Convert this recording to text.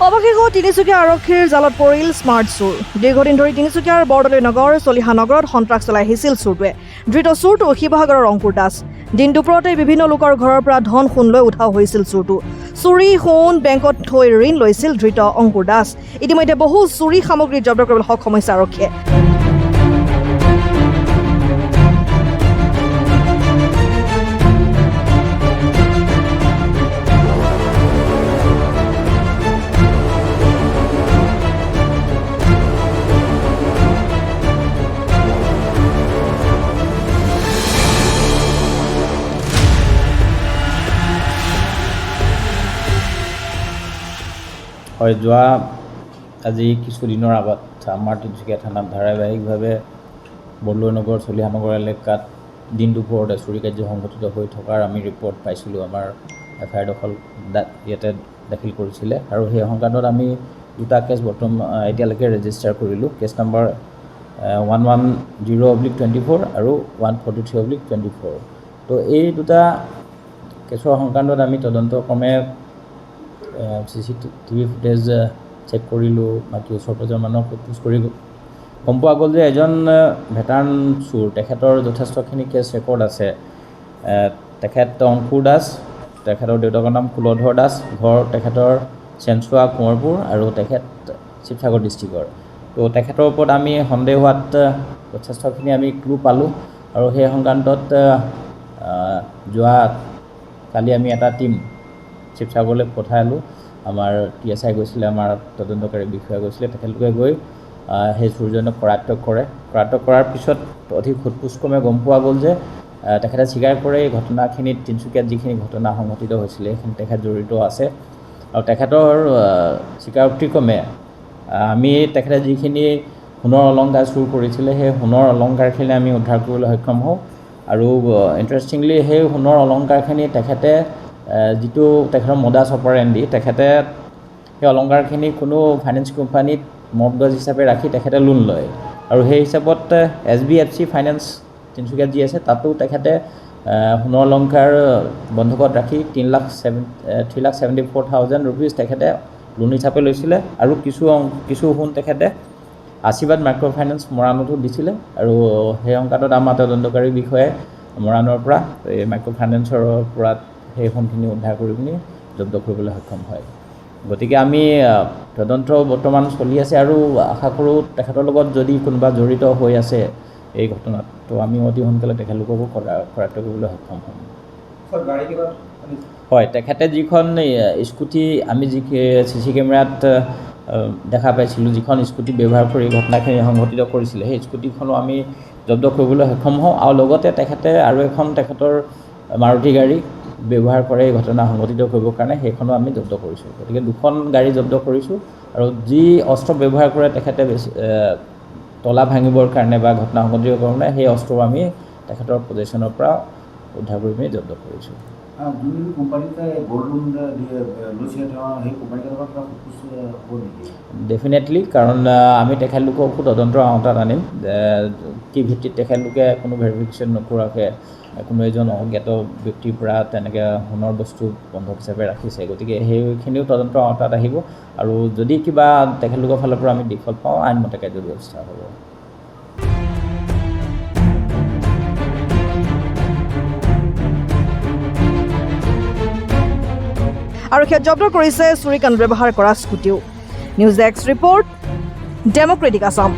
অৱশেষত তিনিচুকীয়া আৰক্ষীৰ জালত পৰিল স্মাৰ্ট চোৰ। দীৰ্ঘদিন ধৰি তিনিচুকীয়াৰ বৰদলৈ নগৰ চলিহা নগৰত সন্ত্ৰাস চলাই আহিছিল চোৰটোৱে। ধৃত চোৰটো শিৱসাগৰৰ অংকুৰ দাস। দিন দুপৰতে বিভিন্ন লোকৰ ঘৰৰ পৰা ধন সোণ লৈ উঠাও হৈছিল চোৰটো। চুৰি সোণ বেংকত থৈ ঋণ লৈছিল ধৃত অংকুৰ দাস। ইতিমধ্যে বহু চুৰি সামগ্ৰী জব্দ কৰিবলৈ সক্ষম হৈছে আৰক্ষীয়ে। হয়, যোৱা আজি কিছুদিনৰ আগত আমাৰ তিনিচুকীয়া থানাত ধাৰাবাহিকভাৱে বৰদলৈ নগৰ চলিহা নগৰ এলেকাত দিন দুপৰতে চুৰি কাৰ্য সংঘটিত হৈ থকাৰ আমি ৰিপৰ্ট পাইছিলোঁ। আমাৰ FIR ইয়াতে দাখিল কৰিছিলে আৰু সেই সংক্ৰান্তত আমি দুটা কেছ এতিয়ালৈকে ৰেজিষ্টাৰ কৰিলোঁ। কেছ নম্বৰ 110/24 আৰু 143/24। তো এই দুটা কেছৰ সংক্ৰান্তত আমি তদন্তক্ৰমে CCTV ফুটেজ চেক কৰিলোঁ, বাকী ওচৰ পাঁজৰ মানুহক সোধপোছ কৰি গম পোৱা গ'ল যে এজন ভেটাৰান চোৰ, তেখেতৰ যথেষ্টখিনি কেছ ৰেকৰ্ড আছে। তেখেত অংকুৰ দাস, তেখেতৰ দেউতাকৰ নাম কুলধৰ দাস, ঘৰ তেখেতৰ চেনচুৱা কোঁৱৰপুৰ আৰু তেখেত শিৱসাগৰ ডিষ্ট্ৰিক্টৰ। তো তেখেতৰ ওপৰত আমি সন্দেহ হোৱাত যথেষ্টখিনি আমি ক্লু পালোঁ আৰু সেই সংক্ৰান্তত যোৱা কালি আমি এটা টীম শিৱসাগৰলৈ পঠালোঁ। আমাৰ PSI গৈছিলে, আমাৰ তদন্তকাৰী বিষয়া গৈছিলে। তেখেতলোকে গৈ সেই চোৰজনক কৰায়ত্ব কৰে। কৰায়ত্ব কৰাৰ পিছত অধিক সোধপোছক্ৰমে গম পোৱা গ'ল যে তেখেতে স্বীকাৰ কৰে এই ঘটনাখিনিত তিনিচুকীয়াত যিখিনি ঘটনা সংঘটিত হৈছিলে সেইখিনি তেখেত জড়িত আছে। আৰু তেখেতৰ স্বীকাৰোক্তিক্ৰমে আমি তেখেতে যিখিনি সোণৰ অলংকাৰ চুৰ কৰিছিলে সেই সোণৰ অলংকাৰখিনি আমি উদ্ধাৰ কৰিবলৈ সক্ষম হওঁ। আৰু ইণ্টাৰেষ্টিংলি সেই সোণৰ অলংকাৰখিনি তেখেতে যিটো তেখেতৰ মডাছ অপাৰেণ্ডি, তেখেতে সেই অলংকাৰখিনি কোনো ফাইনেন্স কোম্পানীত মৰ্টগেজ হিচাপে ৰাখি তেখেতে লোন লয় আৰু সেই হিচাপত SBFC ফাইনেন্স তিনিচুকীয়াত যি আছে তাতো তেখেতে সোণৰ অলংকাৰ বন্ধকত ৰাখি 3,74,000 rupees তেখেতে লোন হিচাপে লৈছিলে। আৰু কিছু সোণ তেখেতে আশীৰ্বাদ মাইক্ৰ' ফাইনেন্স মৰাণতো দিছিলে। আৰু সেই সংক্ৰান্তত আমাৰ তদন্তকাৰী বিষয়ে মৰাণৰ পৰা এই মাইক্ৰ' ফাইনেন্সৰ পৰা সেই সোণখিনি উদ্ধাৰ কৰি পিনি জব্দ কৰিবলৈ সক্ষম হয়। গতিকে আমি তদন্ত বৰ্তমান চলি আছে আৰু আশা কৰোঁ তেখেতৰ লগত যদি কোনোবা জড়িত হৈ আছে এই ঘটনাত, তো আমি অতি সোনকালে তেখেতলোককো কৰায়ত্ব কৰিবলৈ সক্ষম হ'ম। হয়, তেখেতে যিখন স্কুটি আমি CC কেমেৰাত দেখা পাইছিলোঁ, যিখন স্কুটি ব্যৱহাৰ কৰি ঘটনাখিনি সংঘটিত কৰিছিলে, সেই স্কুটিখনো আমি জব্দ কৰিবলৈ সক্ষম হওঁ। আৰু লগতে তেখেতে আৰু এখন তেখেতৰ মাৰুতি গাড়ী ব্যৱহাৰ কৰে এই ঘটনা সংঘটিত কৰিবৰ কাৰণে, সেইখনো আমি জব্দ কৰিছোঁ। গতিকে দুখন গাড়ী জব্দ কৰিছোঁ আৰু যি অস্ত্ৰ ব্যৱহাৰ কৰে তেখেতে তলা ভাঙিবৰ কাৰণে বা ঘটনা সংঘটিত কাৰণে, সেই অস্ত্ৰ আমি তেখেতৰ পজিশ্যনৰ পৰা উদ্ধাৰ কৰি পিনি জব্দ কৰিছোঁ। ডেফিনেটলি, কাৰণ আমি তেখেতলোককো তদন্তৰ আওতাত আনিম। কি ভিত্তিত তেখেতলোকে কোনো ভেৰিফিকেশ্যন নকৰাকৈ কোনো এজন অজ্ঞাত ব্যক্তিৰ পৰা তেনেকৈ সোণৰ বস্তু বন্ধক হিচাপে ৰাখিছে। গতিকে সেইখিনিও তদন্তৰ আওতাত আহিব আৰু যদি কিবা তেখেতলোকৰ ফালৰ পৰা আমি দিশত পাওঁ, আইনমতে কাৰ্য ব্যৱস্থা হ'ব। আৰক্ষীয়ে জব্দ কৰিছে চুৰিকাণ্ড ব্যৱহাৰ কৰা স্কুটিও। News desk report, Democratic Assam.